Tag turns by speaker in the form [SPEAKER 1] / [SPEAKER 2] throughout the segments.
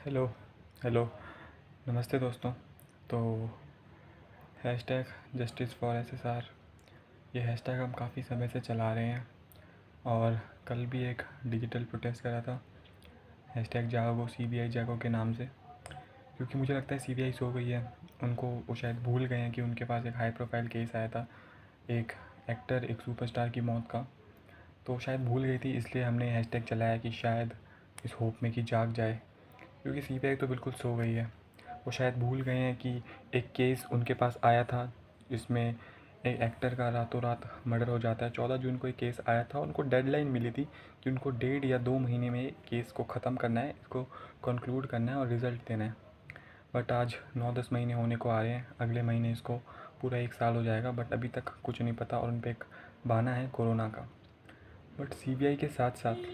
[SPEAKER 1] Hello hello नमस्ते दोस्तों। तो हैशटैग जस्टिस फॉर एसएसआर, ये हैशटैग हम काफ़ी समय से चला रहे हैं और कल भी एक डिजिटल प्रोटेस्ट करा था हैशटैग जागो सीबीआई जागो के नाम से, क्योंकि मुझे लगता है सीबीआई सो गई है। उनको वो शायद भूल गए हैं कि उनके पास एक हाई प्रोफाइल केस आया था, एक एक्टर, एक सुपरस्टार की मौत का। तो शायद भूल गई थी, इसलिए हमने हैशटैग चलाया कि शायद इस होप में कि जाग जाए, क्योंकि सीबीआई तो बिल्कुल सो गई है। वो शायद भूल गए हैं कि एक केस उनके पास आया था जिसमें एक एक्टर का रातों रात मर्डर हो जाता है। 14 जून को एक केस आया था, उनको डेडलाइन मिली थी कि उनको 1.5 या 2 महीने में केस को ख़त्म करना है, इसको कंक्लूड करना है और रिज़ल्ट देना है। बट आज 9-10 महीने होने को आ रहे हैं, अगले महीने इसको पूरा 1 साल हो जाएगा, बट अभी तक कुछ नहीं पता और उन पर एक बहाना है कोरोना का। बट सीबीआई के साथ साथ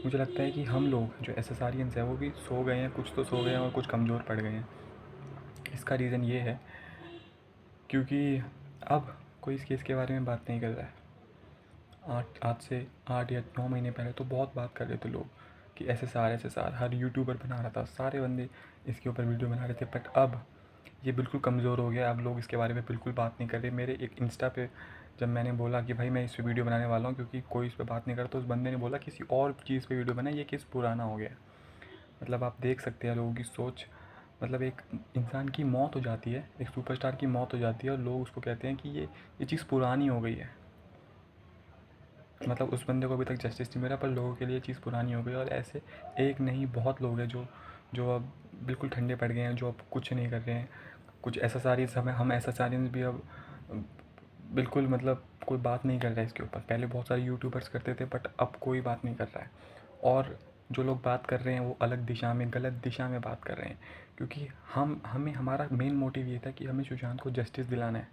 [SPEAKER 1] मुझे लगता है कि हम लोग जो एसएसआरियंस हैं वो भी सो गए हैं, कुछ तो सो गए हैं और कुछ कमज़ोर पड़ गए हैं। इसका रीज़न ये है क्योंकि अब कोई इस केस के बारे में बात नहीं कर रहा है। आज से 8 या 9 महीने पहले तो बहुत बात कर रहे थे लोग कि एसएसआर, हर यूट्यूबर बना रहा था, सारे बंदे इसके ऊपर वीडियो बना रहे थे। बट अब ये बिल्कुल कमज़ोर हो गया, अब लोग इसके बारे में बिल्कुल बात नहीं कर रहे। मेरे एक इंस्टा पे जब मैंने बोला कि भाई मैं इस पर वीडियो बनाने वाला हूँ क्योंकि कोई इस पर बात नहीं करता, तो उस बंदे ने बोला किसी और चीज़ पे वीडियो बनाए, ये केस पुराना हो गया। मतलब आप देख सकते हैं लोगों की सोच। मतलब एक इंसान की मौत हो जाती है, एक सुपरस्टार की मौत हो जाती है और लोग उसको कहते हैं कि ये चीज़ पुरानी हो गई है। मतलब उस बंदे को अभी तक जस्टिस नहीं मिला, पर लोगों के लिए चीज़ पुरानी हो गई। और ऐसे एक नहीं बहुत लोग हैं जो अब बिल्कुल ठंडे पड़ गए हैं, जो अब कुछ नहीं कर रहे हैं। कुछ एसएसआरियंस, हम एसएसआरियंस भी अब बिल्कुल मतलब कोई बात नहीं कर रहा है इसके ऊपर। पहले बहुत सारे यूट्यूबर्स करते थे, बट अब कोई बात नहीं कर रहा है। और जो लोग बात कर रहे हैं वो अलग दिशा में, गलत दिशा में बात कर रहे हैं, क्योंकि हमें हमारा मेन मोटिव ये था कि हमें सुशांत को जस्टिस दिलाना है।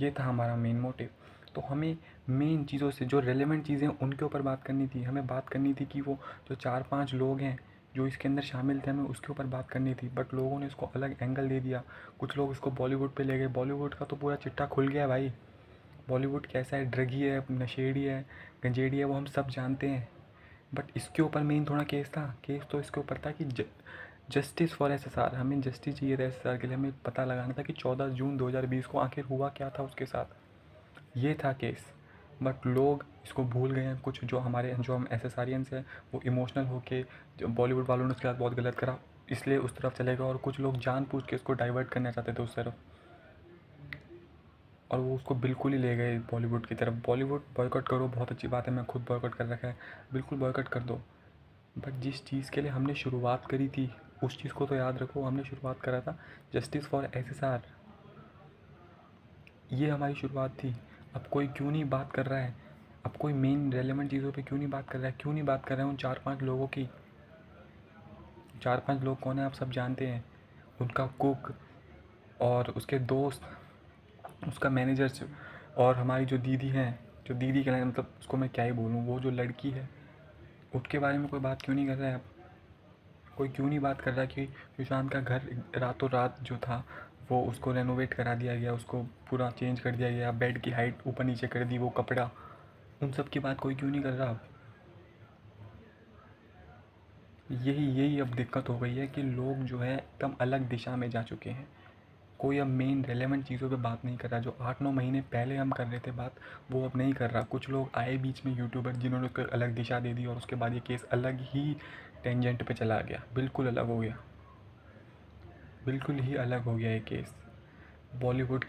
[SPEAKER 1] ये था हमारा मेन मोटिव। तो हमें मेन चीज़ों से जो रेलेवेंट चीज़ें उनके ऊपर बात करनी थी। हमें बात करनी थी कि वो जो 4-5 लोग हैं जो इसके अंदर शामिल थे, हमें उसके ऊपर बात करनी थी। बट लोगों ने इसको अलग एंगल दे दिया। कुछ लोग इसको बॉलीवुड पे ले गए। बॉलीवुड का तो पूरा चिट्ठा खुल गया भाई। बॉलीवुड कैसा है, ड्रगी है, नशेड़ी है, गंजेड़ी है, वो हम सब जानते हैं। बट इसके ऊपर मेन थोड़ा केस था। केस तो इसके ऊपर था कि जस्टिस फॉर एसएसआर, हमें जस्टिस चाहिए था एसएसआर के लिए। हमें पता लगाना था कि 14 जून 2020 को आखिर हुआ क्या था उसके साथ। ये था केस। बट लोग इसको भूल गए हैं। कुछ जो हम एसएसआरियंस हैं वो इमोशनल होके, जो बॉलीवुड वालों ने उसके साथ बहुत गलत करा इसलिए उस तरफ चले गए, और कुछ लोग जानबूझ के इसको डाइवर्ट करना चाहते थे उस तरफ, और वो उसको बिल्कुल ही ले गए बॉलीवुड की तरफ। बॉलीवुड बॉयकॉट करो, बहुत अच्छी बात है, मैं खुद बॉयकॉट कर रखा है, बिल्कुल बॉयकॉट कर दो। बट जिस चीज़ के लिए हमने शुरुआत करी थी उस चीज़ को तो याद रखो। हमने शुरुआत करा था जस्टिस फॉर एसएसआर, ये हमारी शुरुआत थी। अब कोई क्यों नहीं बात कर रहा है? अब कोई मेन रेलेवेंट चीज़ों पे क्यों नहीं बात कर रहा है? क्यों नहीं बात कर रहे हैं उन 4-5 लोगों की? 4-5 लोग कौन है आप सब जानते हैं। उनका कुक और उसके दोस्त, उसका मैनेजर, और हमारी जो दीदी हैं, जो दीदी के मतलब उसको मैं क्या ही बोलूँ, वो जो लड़की है उसके बारे में कोई बात क्यों नहीं कर रहा है? अब कोई क्यों नहीं बात कर रहा कि सुशांत का घर रातों रात जो था वो उसको रेनोवेट करा दिया गया, उसको पूरा चेंज कर दिया गया, बेड की हाइट ऊपर नीचे कर दी, वो कपड़ा, उन सब की बात कोई क्यों नहीं कर रहा अब? यही यही अब दिक्कत हो गई है कि लोग जो है एकदम अलग दिशा में जा चुके हैं। कोई अब मेन रेलेवेंट चीज़ों पे बात नहीं कर रहा। जो 8-9 महीने पहले हम कर रहे थे बात, वो अब नहीं कर रहा। कुछ लोग आए बीच में यूट्यूबर जिन्होंने उसको एक अलग दिशा दे दी, और उसके बाद ये केस अलग ही टेंजेंट पे चला गया, बिल्कुल अलग हो गया, बिल्कुल ही अलग हो गया ये केस। बॉलीवुड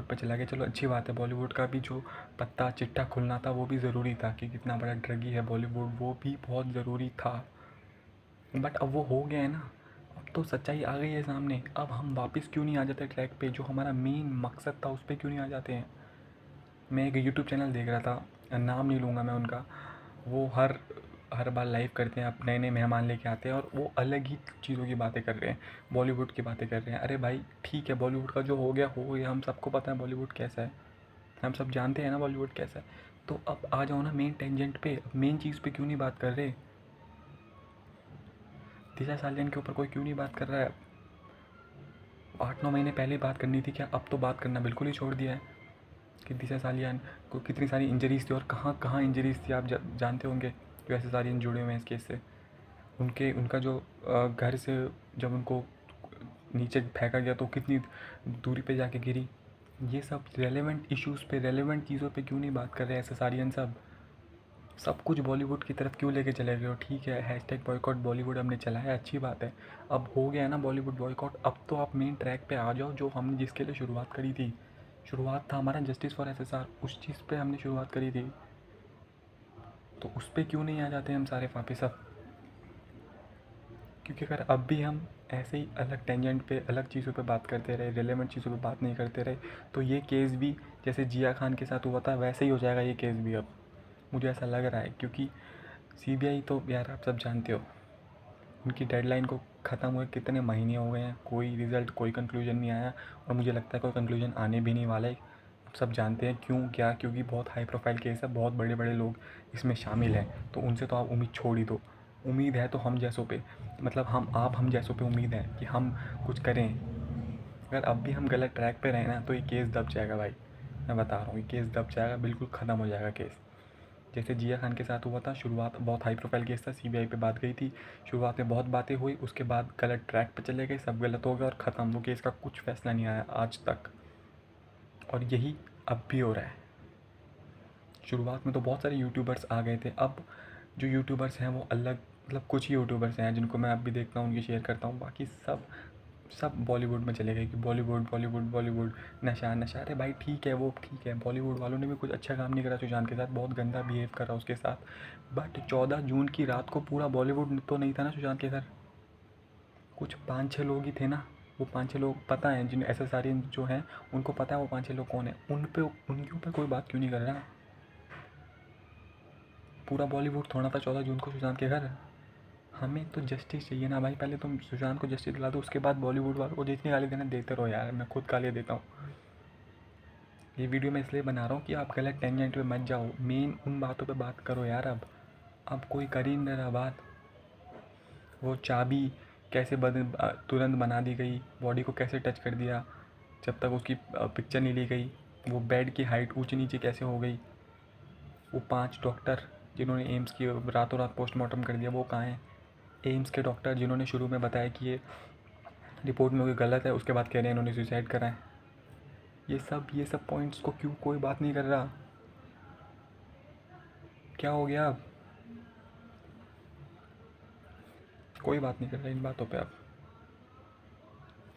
[SPEAKER 1] पर चला गया। चलो अच्छी बात है, बॉलीवुड का भी जो पत्ता चिट्ठा खुलना था वो भी ज़रूरी था कि कितना बड़ा ड्रगी है बॉलीवुड, वो भी बहुत ज़रूरी था। बट अब वो हो गया है ना, अब तो सच्चाई आ गई है सामने। अब हम वापस क्यों नहीं आ जाते ट्रैक पे? जो हमारा मेन मकसद था उस पर क्यों नहीं आ जाते हैं? मैं एक यूट्यूब चैनल देख रहा था, नाम नहीं लूँगा मैं उनका। वो हर हर बार लाइव करते हैं, आप नए नए मेहमान लेके आते हैं और वो अलग ही चीज़ों की बातें कर रहे हैं, बॉलीवुड की बातें कर रहे हैं। अरे भाई ठीक है, बॉलीवुड का जो हो गया, हम सबको पता है बॉलीवुड कैसा है, हम सब जानते हैं ना बॉलीवुड कैसा है। तो अब आ जाओ ना मेन टेंजेंट पे, मेन चीज़ पे क्यों नहीं बात कर रहे? दिशा सालियन के ऊपर कोई क्यों नहीं बात कर रहा है? 8-9 महीने पहले ही बात करनी थी क्या? अब तो बात करना बिल्कुल ही छोड़ दिया है कि दिशा सालियान को कितनी सारी इंजरीज़ थी, और कहाँ कहाँ इंजरीज़ थी आप जानते होंगे, जो एसएसआरियन जुड़े हुए हैं इस केस से। उनका जो घर से जब उनको नीचे फेंका गया तो कितनी दूरी पे जाके गिरी। ये सब रेलेवेंट इश्यूज़ पे, रेलेवेंट चीज़ों पे क्यों नहीं बात कर रहे हैं एसएसआरियन सब कुछ बॉलीवुड की तरफ क्यों लेके चले गए हो? ठीक है, हैशटैग बॉयकॉट बॉलीवुड हमने चलाया, अच्छी बात है। अब हो गया ना बॉलीवुड बॉयकॉट, अब तो आप मेन ट्रैक पे आ जाओ जो हमने जिसके लिए शुरुआत करी थी। शुरुआत था हमारा जस्टिस फॉर एसएसआर, उस चीज़ पे हमने शुरुआत करी थी, तो उस पर क्यों नहीं आ जाते हम सारे वापस अब? क्योंकि अगर अब भी हम ऐसे ही अलग टेंजेंट पे, अलग चीज़ों पे बात करते रहे, रिलेवेंट चीज़ों पे बात नहीं करते रहे, तो ये केस भी जैसे जिया खान के साथ हुआ था वैसे ही हो जाएगा ये केस भी अब, मुझे ऐसा लग रहा है। क्योंकि सीबीआई तो यार आप सब जानते हो, उनकी डेडलाइन को ख़त्म हुए कितने महीने हो गए हैं, कोई रिज़ल्ट, कोई कंक्लूजन नहीं आया, और मुझे लगता है कोई कंक्लूजन आने भी नहीं वाला है। आप सब जानते हैं क्यों क्या, क्योंकि बहुत हाई प्रोफाइल केस है, बहुत बड़े बड़े लोग इसमें शामिल हैं, तो उनसे तो आप उम्मीद छोड़ ही दो। उम्मीद है तो हम जैसों पे, मतलब हम जैसों पे उम्मीद है कि हम कुछ करें। अगर अब भी हम गलत ट्रैक पे रहें ना तो ये केस दब जाएगा भाई, मैं बता रहा हूँ, ये केस दब जाएगा, बिल्कुल ख़त्म हो जाएगा केस। जैसे जिया खान के साथ हुआ था, शुरुआत बहुत हाई प्रोफाइल केस था, सीबीआई पे बात गई थी, शुरुआत में बहुत बातें हुई, उसके बाद गलत ट्रैक पे चले गए, सब गलत हो गया और ख़त्म, वो केस का कुछ फैसला नहीं आया आज तक, और यही अब भी हो रहा है। शुरुआत में तो बहुत सारे यूट्यूबर्स आ गए थे, अब जो यूट्यूबर्स हैं वो अलग, मतलब कुछ ही यूट्यूबर्स हैं जिनको मैं अब भी देखता हूँ, उनकी शेयर करता हूँ, बाकी सब सब बॉलीवुड में चले गए कि बॉलीवुड बॉलीवुड बॉलीवुड, नशा नशा। अरे भाई ठीक है, वो ठीक है, बॉलीवुड वालों ने भी कुछ अच्छा काम नहीं करा सुशांत के साथ, बहुत गंदा बिहेव करा उसके साथ, बट 14 जून की रात को पूरा बॉलीवुड तो नहीं था ना सुशांत के घर, कुछ 5-6 लोग ही थे ना। वो 5-6 लोग पता है, जिन एसएसआर जो हैं उनको पता है वो 5-6 लोग कौन है, उनके ऊपर कोई बात क्यों नहीं कर रहा? पूरा बॉलीवुड थोड़ा था 14 जून को सुशांत के घर। हमें तो जस्टिस चाहिए ना भाई, पहले तुम सुशांत को जस्टिस दिला दो, उसके बाद बॉलीवुड वालों को जितनी गाली देना देते रहो यार, मैं खुद गालियाँ देता हूँ। ये वीडियो मैं इसलिए बना रहा हूँ कि आप गलत टेंजेंट पे मत जाओ, मेन उन बातों पे बात करो यार। अब कोई कर ही नहीं रहा बात। वो चाबी कैसे तुरंत बना दी गई, बॉडी को कैसे टच कर दिया जब तक उसकी पिक्चर नहीं ली गई, वो बेड की हाइट ऊंची नीचे कैसे हो गई, वो 5 डॉक्टर जिन्होंने एम्स की रातों रात पोस्टमार्टम कर दिया वो कहाँ हैं? एम्स के डॉक्टर जिन्होंने शुरू में बताया कि ये रिपोर्ट में कोई गलत है, उसके बाद कह रहे हैं इन्होंने सुसाइड करा है। ये सब पॉइंट्स को क्यों कोई बात नहीं कर रहा? क्या हो गया अब? कोई बात नहीं कर रहा इन बातों पे अब।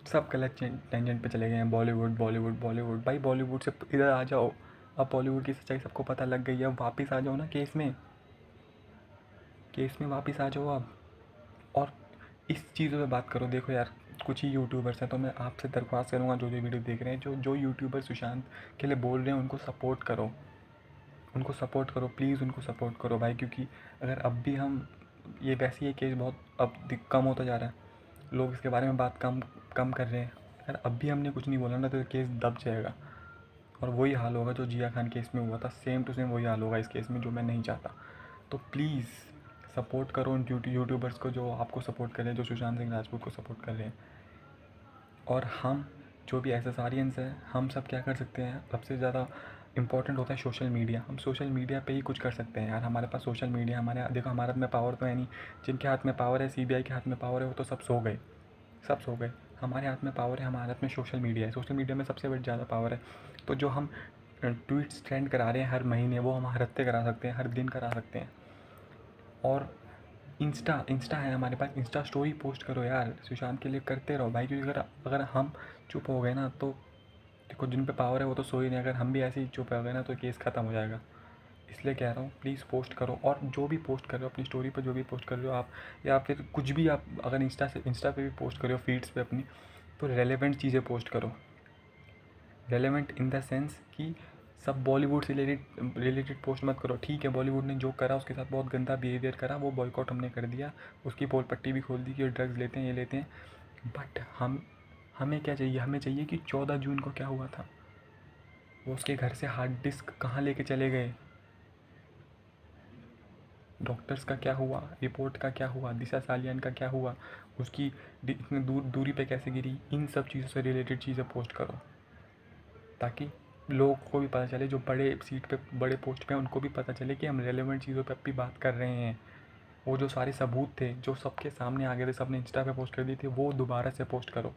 [SPEAKER 1] सब गलत टेंजेंट पे चले गए हैं, बॉलीवुड बॉलीवुड बॉलीवुड। भाई बॉलीवुड से इधर आ जाओ, अब बॉलीवुड की सच्चाई सबको पता लग गई है, अब वापस आ जाओ ना केस में वापस आ जाओ अब, और इस चीज़ों पे बात करो। देखो यार, कुछ ही यूट्यूबर्स हैं, तो मैं आपसे दरख्वास्त करूँगा, जो जो वीडियो देख रहे हैं, जो जो यूट्यूबर सुशांत के लिए बोल रहे हैं उनको सपोर्ट करो, उनको सपोर्ट करो प्लीज़, उनको सपोर्ट करो भाई। क्योंकि अगर अब भी हम ये वैसे ही केस बहुत अब कम होता जा रहा है, लोग इसके बारे में बात कम कम कर रहे हैं, अगर अब भी हमने कुछ नहीं बोला ना तो केस दब जाएगा, और वही हाल होगा जो जिया खान केस में हुआ था, सेम टू सेम वही हाल होगा इस केस में, जो मैं नहीं चाहता। तो प्लीज़ सपोर्ट करो उन यूट्यूबर्स को जो आपको सपोर्ट कर रहे हैं, जो सुशांत सिंह राजपूत को सपोर्ट कर रहे हैं। और हम जो भी एसएसआरियंस हैं, हम सब क्या कर सकते हैं? सबसे ज़्यादा इंपॉर्टेंट होता है सोशल मीडिया। हम सोशल मीडिया पे ही कुछ कर सकते हैं यार, हमारे पास सोशल मीडिया, हमारे देखो हमारे हाथ में पावर तो है नहीं, जिनके हाथ में पावर है, सीबीआई के हाथ में पावर है, वो तो सब सो गए, सब सो गए। हमारे हाथ में पावर है, हमारे हाथ में सोशल मीडिया है, सोशल मीडिया में सबसे बड़ी ज़्यादा पावर है। तो जो हम ट्वीट्स ट्रेंड करा रहे हैं हर महीने, वो हम हर हफ्ते करा सकते हैं, हर दिन करा सकते हैं। और इंस्टा है हमारे पास, इंस्टा स्टोरी पोस्ट करो यार, सुशांत के लिए करते रहो भाई। क्योंकि अगर अगर हम चुप हो गए ना तो देखो, जिन पे पावर है वो तो सो ही नहीं, अगर हम भी ऐसे ही चुप हो गए ना तो केस ख़त्म हो जाएगा। इसलिए कह रहा हूँ प्लीज़ पोस्ट करो, और जो भी पोस्ट कर रहे हो अपनी स्टोरी पर, जो भी पोस्ट कर रहे हो आप, या फिर कुछ भी आप अगर इंस्टा पे भी पोस्ट कर रहे हो फीड्स पे अपनी, तो रेलेवेंट चीज़ें पोस्ट करो। रेलेवेंट इन द सेंस कि सब बॉलीवुड से रिलेटेड पोस्ट मत करो। ठीक है, बॉलीवुड ने जो करा उसके साथ बहुत गंदा बिहेवियर करा, वो बॉयकॉट हमने कर दिया, उसकी पोल पट्टी भी खोल दी कि ड्रग्स लेते हैं, ये लेते हैं, बट हमें क्या चाहिए? हमें चाहिए कि 14 जून को क्या हुआ था, वो उसके घर से हार्ड डिस्क कहाँ लेके चले गए, डॉक्टर्स का क्या हुआ, रिपोर्ट का क्या हुआ, दिशा सालियान का क्या हुआ, उसकी इतनी दूरी पे कैसे गिरी, इन सब चीज़ों से रिलेटेड चीज़ें पोस्ट करो, ताकि लोगों को भी पता चले, जो बड़े सीट पे बड़े पोस्ट पे हैं उनको भी पता चले कि हम रेलेवेंट चीज़ों पे अब भी बात कर रहे हैं। वो जो सारे सबूत थे जो सबके सामने आ गए थे, सबने इंस्टा पे पोस्ट कर दिए थे, वो दोबारा से पोस्ट करो।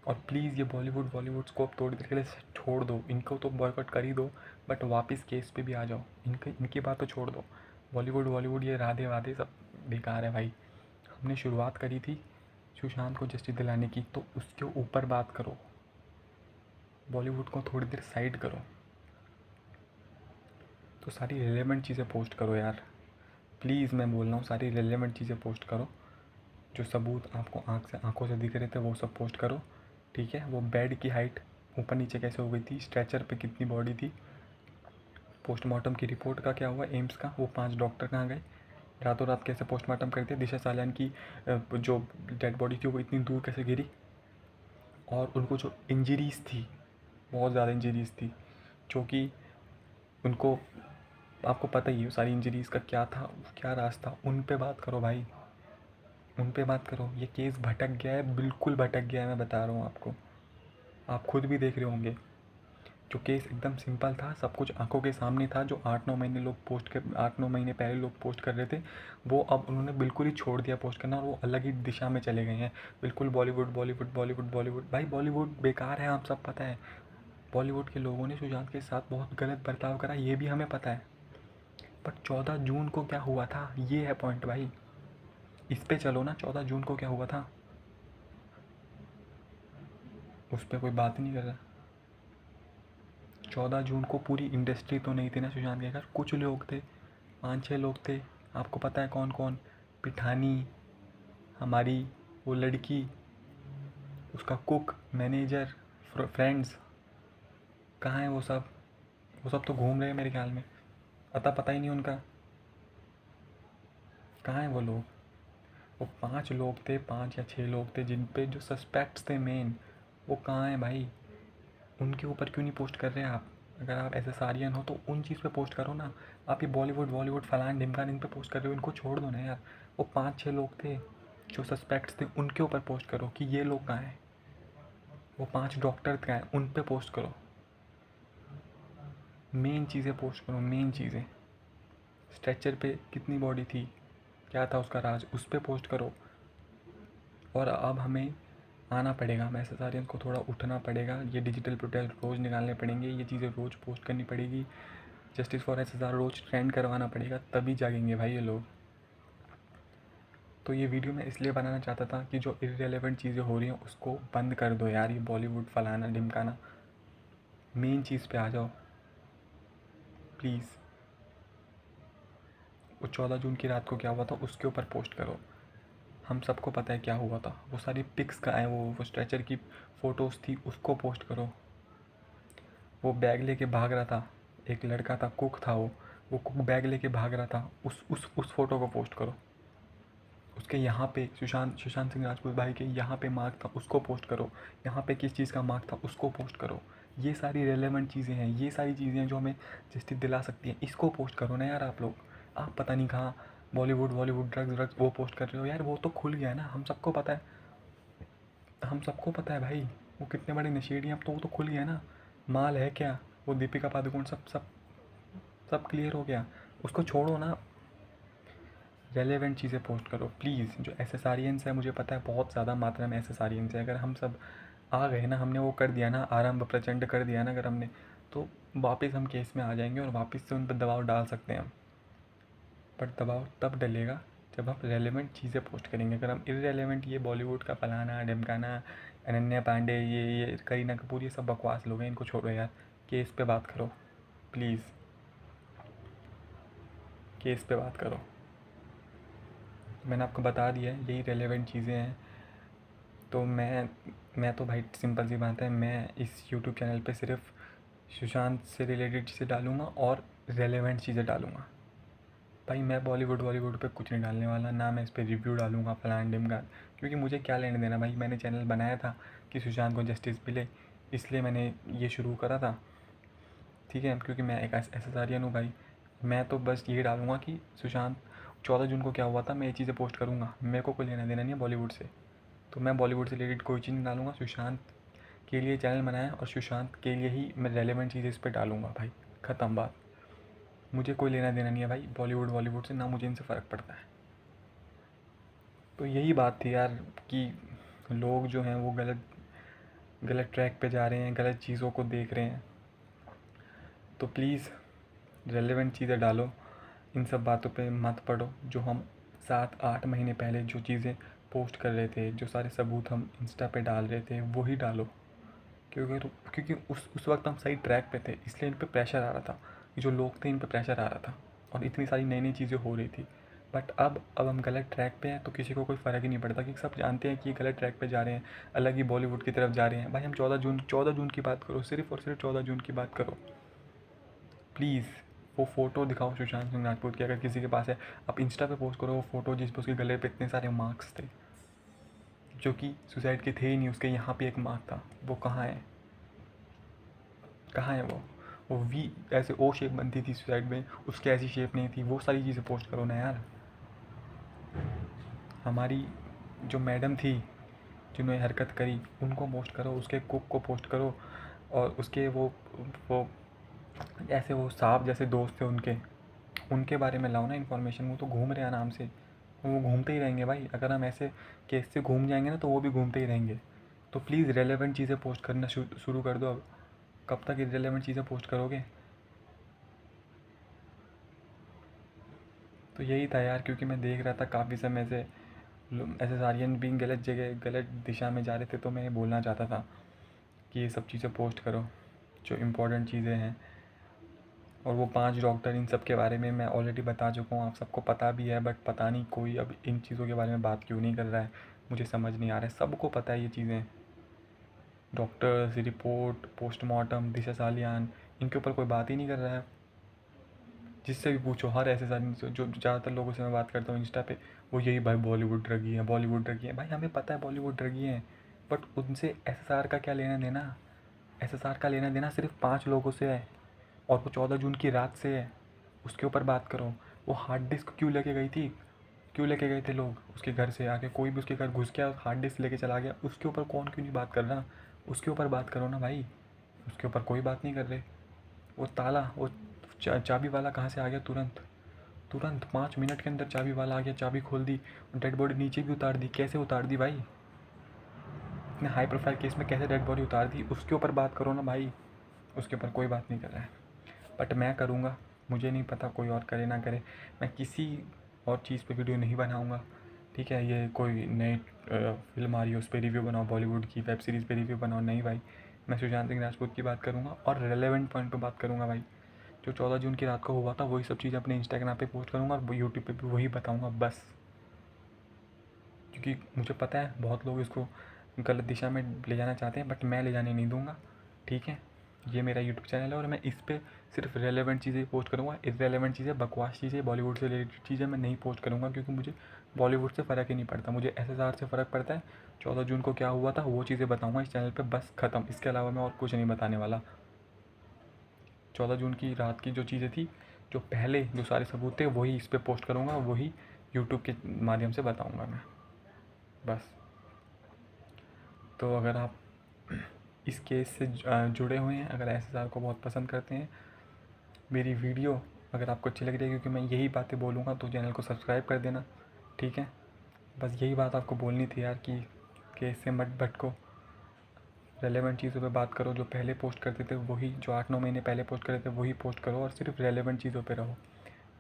[SPEAKER 1] और प्लीज़ ये बॉलीवुड को अब थोड़ी देर के लिए छोड़ दो, इनको तो बॉयकॉट कर ही दो, बट वापस केस पे भी आ जाओ। इनकी बात तो छोड़ दो। बॉलीवुड ये राधे वाधे सब बेकार है भाई। हमने शुरुआत करी थी सुशांत को जस्टिस दिलाने की, तो उसके ऊपर बात करो। बॉलीवुड को थोड़ी देर साइड करो, तो सारी रिलेवेंट चीज़ें पोस्ट करो यार। प्लीज़ मैं बोल रहा हूँ, सारी रिलेवेंट चीज़ें पोस्ट करो। जो सबूत आपको आँखों से दिख रहे थे वो सब पोस्ट करो, ठीक है। वो बेड की हाइट ऊपर नीचे कैसे हो गई थी, स्ट्रेचर पे कितनी बॉडी थी, पोस्टमार्टम की रिपोर्ट का क्या हुआ, एम्स का वो 5 डॉक्टर कहाँ गए, रातों रात कैसे पोस्टमार्टम करते, दिशा सालियान की जो डेड बॉडी थी वो इतनी दूर कैसे गिरी, और उनको जो इंजरीज़ थी, बहुत ज़्यादा इंजरीज़ थी, जो कि उनको आपको पता ही है सारी इंजरीज़ का क्या था, क्या राज था। उन पे बात करो भाई, उन पे बात करो। ये केस भटक गया है, बिल्कुल भटक गया है, मैं बता रहा हूँ आपको। आप खुद भी देख रहे होंगे। जो केस एकदम सिंपल था, सब कुछ आंखों के सामने था, जो 8-9 महीने पहले लोग पोस्ट कर रहे थे, वो अब उन्होंने बिल्कुल ही छोड़ दिया पोस्ट करना, और वो अलग ही दिशा में चले गए हैं। बिल्कुल बॉलीवुड भाई, बॉलीवुड बेकार है, आप सब पता है। बॉलीवुड के लोगों ने सुशांत के साथ बहुत गलत बर्ताव करा, ये भी हमें पता है। बट 14 जून को क्या हुआ था, ये है पॉइंट भाई। इस पे चलो ना, 14 जून को क्या हुआ था, उस पर कोई बात नहीं कर रहा। 14 जून को पूरी इंडस्ट्री तो नहीं थी ना सुशांत के घर, कुछ लोग थे, 5-6 लोग थे। आपको पता है कौन कौन, पिठानी, हमारी वो लड़की, उसका कुक, मैनेजर, फ्रेंड्स, कहाँ है वो सब? वो सब तो घूम रहे हैं मेरे ख्याल में, पता ही नहीं उनका, कहाँ हैं वो लोग? वो 5 लोग थे, 5 या 6 लोग थे जिन पे जो सस्पेक्ट्स थे मेन, वो कहाँ हैं भाई? उनके ऊपर क्यों नहीं पोस्ट कर रहे हैं आप? अगर आप ऐसे सारियन हो तो उन चीज़ पे पोस्ट करो ना। आप ये बॉलीवुड फलान ढिमकान इन पे पोस्ट कर रहे हो, इनको छोड़ दो ना यार। वो 5-6 लोग थे जो सस्पेक्ट्स थे, उनके ऊपर पोस्ट करो कि ये लोग कहाँ हैं। वो 5 डॉक्टर कहाँ हैं, उन पे पोस्ट करो। मेन चीज़ें पोस्ट करो, मेन चीज़ें। स्ट्रेचर पे कितनी बॉडी थी, क्या था उसका राज, उस पर पोस्ट करो। और अब हमें आना पड़ेगा, हमें एसएसआरियन को थोड़ा उठना पड़ेगा। ये डिजिटल प्रोटेस्ट रोज़ निकालने पड़ेंगे, ये चीज़ें रोज़ पोस्ट करनी पड़ेगी। जस्टिस फॉर एसएसआर रोज़ ट्रेंड करवाना पड़ेगा, तभी जागेंगे भाई ये लोग। तो ये वीडियो मैं इसलिए बनाना चाहता था कि जो इर्रेलेवेंट चीज़ें हो रही हैं उसको बंद कर दो यार। ये बॉलीवुड फलाना ढिमकाना, मेन चीज़ पे आ जाओ प्लीज़। वो 14 जून की रात को क्या हुआ था उसके ऊपर पोस्ट करो। हम सबको पता है क्या हुआ था। वो सारी पिक्स का है, वो स्ट्रेचर की फ़ोटोज़ थी, उसको पोस्ट करो। वो बैग लेके भाग रहा था, एक लड़का था, कुक था वो कुक बैग लेके भाग रहा था, उस फ़ोटो को पोस्ट करो। उसके यहाँ पे सुशांत सिंह राजपूत भाई के यहाँ पे मार्क था, उसको पोस्ट करो। यहाँ पे किस चीज़ का मार्क था, उसको पोस्ट करो। ये सारी रेलेवेंट चीज़ें हैं, ये सारी चीज़ें हैं जो हमें जस्टिस दिला सकती हैं। इसको पोस्ट करो ना यार आप लोग। आप पता नहीं कहाँ बॉलीवुड ड्रग्स वो पोस्ट कर रहे हो यार। वो तो खुल गया है ना, हम सबको पता है, हम सबको पता है भाई। वो कितने बड़े नशेड़ी हैं, अब तो वो तो खुल गया ना। माल है क्या वो, दीपिका पादुकोण, सब सब सब क्लियर हो गया। उसको छोड़ो ना, रेलेवेंट चीज़ें पोस्ट करो प्लीज़। जो एसएसआरियंस है, मुझे पता है बहुत ज़्यादा मात्रा में एसएसआरियंस है। अगर हम सब आ गए ना, हमने वो कर दिया ना, आरंभ प्रचंड कर दिया ना अगर हमने, तो वापस हम केस में आ जाएंगे और वापस से उन पर दबाव डाल सकते हैं हम। पर दबाव तब डलेगा जब हम रेलेवेंट चीज़ें पोस्ट करेंगे। अगर हम इरेलेवेंट, ये बॉलीवुड का फलाना ढिमकाना, अनन्या पांडे, ये करीना कपूर, ये सब बकवास लोग हैं, इनको छोड़ो यार। केस पे बात करो प्लीज़, केस पे बात करो। मैंने आपको बता दिया है, यही रेलेवेंट चीज़ें हैं। तो मैं तो भाई सिंपल सी बात है, मैं इस यूट्यूब चैनल पे सिर्फ सुशांत से रिलेटेड चीज़ें डालूँगा और रेलेवेंट चीज़ें डालूँगा भाई। मैं बॉलीवुड पे कुछ नहीं डालने वाला, ना मैं इस पर रिव्यू डालूँगा फलान ढिमकान, क्योंकि मुझे क्या लेने देना भाई। मैंने चैनल बनाया था कि सुशांत को जस्टिस मिले, इसलिए मैंने ये शुरू करा था, ठीक है। क्योंकि मैं एक एसएसआरियन हूँ भाई। मैं तो बस ये डालूँगा कि सुशांत 14 जून को क्या हुआ था, मैं ये चीज़ें पोस्ट करूँगा। मेरे को कोई लेना देना नहीं है बॉलीवुड से, तो मैं बॉलीवुड से रिलेटेड कोई चीज़ नहीं डालूँगा। सुशांत के लिए चैनल बनाया और सुशांत के लिए ही मैं रेलेवेंट चीज़ें इस पर डालूँगा भाई, ख़त्म बात। मुझे कोई लेना देना नहीं है भाई बॉलीवुड वॉलीवुड से, ना मुझे इनसे फ़र्क पड़ता है। तो यही बात थी यार कि लोग जो हैं वो गलत गलत ट्रैक पे जा रहे हैं, गलत चीज़ों को देख रहे हैं। तो प्लीज़ रेलेवेंट चीज़ें डालो, इन सब बातों पे मत पड़ो। जो हम 7-8 महीने पहले जो चीज़ें पोस्ट कर रहे थे, जो सारे सबूत हम इंस्टा पे डाल रहे थे, वही डालो। क्योंकि उस वक्त हम सही ट्रैक पे थे, इसलिए इन पे प्रेशर आ रहा था। जो लोग थे इन पे प्रेशर आ रहा था और इतनी सारी नई नई चीज़ें हो रही थी। बट अब हम गलत ट्रैक पे हैं तो किसी को कोई फ़र्क ही नहीं पड़ता, क्योंकि सब जानते हैं कि ये गलत ट्रैक पे जा रहे हैं, अलग ही बॉलीवुड की तरफ जा रहे हैं। भाई हम 14 जून की बात करो, सिर्फ और सिर्फ 14 जून की बात करो। प्लीज़ वो फ़ोटो दिखाओ सुशांत सिंह राजपूत की, अगर किसी के पास है। आप इंस्टा पे पोस्ट करो वो फ़ोटो जिस पर उसके गले पे इतने सारे मार्क्स थे, जो कि सुसाइड के थे ही नहीं। उसके यहाँ पे एक मार्क था, वो कहाँ है? कहाँ है वो वी ऐसे ओ शेप बनती थी सुसाइड में, उसकी ऐसी शेप नहीं थी। वो सारी चीज़ें पोस्ट करो ना यार। हमारी जो मैडम थी जिन्होंने हरकत करी, उनको पोस्ट करो, उसके कुक को पोस्ट करो, और उसके वो ऐसे वो सांप जैसे दोस्त थे उनके बारे में लाओ ना इन्फॉर्मेशन। वो तो घूम रहे हैं आराम से, वो घूमते ही रहेंगे भाई। अगर हम ऐसे केस से घूम जाएंगे ना तो वो भी घूमते ही रहेंगे। तो प्लीज़ रेलेवेंट चीज़ें पोस्ट करना शुरू कर दो अब। कब तक इरेलेवेंट चीज़ें पोस्ट करोगे? तो यही था यार, क्योंकि मैं देख रहा था काफ़ी समय से एसएसआरियन भी गलत जगह गलत दिशा में जा रहे थे, तो मैं ये बोलना चाहता था कि ये सब चीज़ें पोस्ट करो जो इम्पोर्टेंट चीज़ें हैं। और वो 5 डॉक्टर, इन सब के बारे में मैं ऑलरेडी बता चुका हूँ, आप सबको पता भी है। बट पता नहीं कोई अब इन चीज़ों के बारे में बात क्यों नहीं कर रहा है, मुझे समझ नहीं आ रहा है। सबको पता है ये चीज़ें, डॉक्टर्स, रिपोर्ट, पोस्टमार्टम, दिशा सालियान, इनके ऊपर कोई बात ही नहीं कर रहा है। जिससे भी पूछो, हर ऐसे सारे जो ज़्यादातर लोगों से मैं बात करता हूँ इंस्टा पे, वो यही भाई बॉलीवुड ड्रगी है, बॉलीवुड ड्रगी है। भाई हमें पता है बॉलीवुड ड्रगी है, बट उनसे एसएसआर का क्या लेना देना? एसएसआर का लेना देना सिर्फ 5 लोगों से है, और वो 14 जून की रात से है। उसके ऊपर बात करो। वो हार्ड डिस्क क्यों लेके गई थी, क्यों लेके गए थे लोग उसके घर से आके? कोई भी उसके घर घुस गया, हार्ड डिस्क लेके चला गया, उसके ऊपर कौन क्यों नहीं बात कर रहा? उसके ऊपर बात करो ना भाई। उसके ऊपर कोई बात नहीं कर रहे। वो ताला, वो चाबी वाला कहाँ से आ गया? तुरंत तुरंत 5 मिनट के अंदर चाबी वाला आ गया, चाबी खोल दी, डेड बॉडी नीचे भी उतार दी। कैसे उतार दी भाई? इतने हाई प्रोफाइल केस में कैसे डेड बॉडी उतार दी? उसके ऊपर बात करो ना भाई। उसके ऊपर कोई बात नहीं कर रहा है, बट मैं करूँगा। मुझे नहीं पता कोई और करे ना करे, मैं किसी और चीज़ पे वीडियो नहीं बनाऊँगा। ठीक है, ये कोई नई फिल्म आ रही है उस पर रिव्यू बनाओ, बॉलीवुड की वेब सीरीज़ पे रिव्यू बनाओ, नहीं भाई। मैं सुशांत सिंह राजपूत की बात करूँगा और रेलेवेंट पॉइंट पे बात करूँगा भाई। जो 14 जून की रात को हुआ था वही सब चीज़ें अपने इंस्टाग्राम पे पोस्ट करूँगा और यूट्यूब पे भी वही बताऊँगा बस। क्योंकि मुझे पता है बहुत लोग इसको गलत दिशा में ले जाना चाहते हैं, बट मैं ले जाने नहीं दूँगा। ठीक है, ये मेरा यूट्यूब चैनल है और मैं इस पर सिर्फ रेलेवेंट चीज़ें पोस्ट करूँगा। इररेलेवेंट चीज़ें, बकवास चीज़ें, बॉलीवुड से रिलेटेड चीज़ें मैं नहीं पोस्ट करूँगा, क्योंकि मुझे बॉलीवुड से फ़र्क ही नहीं पड़ता। मुझे एसएसआर से फ़र्क पड़ता है। 14 जून को क्या हुआ था वो चीज़ें बताऊँगा इस चैनल पर, बस ख़त्म। इसके अलावा मैं और कुछ नहीं बताने वाला। 14 जून की रात की जो चीज़ें थी, जो पहले जो सारे सबूत थे, वही इस पर पोस्ट करूँगा, वही यूट्यूब के माध्यम से बताऊँगा मैं, बस। तो अगर आप इस केस से जुड़े हुए हैं, अगर एसएसआर को बहुत पसंद करते हैं, मेरी वीडियो अगर आपको अच्छी लग रही है, क्योंकि मैं यही बातें बोलूँगा, तो चैनल को सब्सक्राइब कर देना। ठीक है, बस यही बात आपको बोलनी थी यार कि केस से मत भटको। रेलेवेंट चीज़ों पे बात करो। जो पहले पोस्ट करते थे वही, जो 8-9 महीने पहले पोस्ट करते थे वही पोस्ट करो, और सिर्फ रेलेवेंट चीज़ों पे रहो।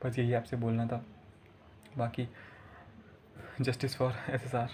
[SPEAKER 1] बस यही आपसे बोलना था। बाकी जस्टिस फॉर एसएसआर।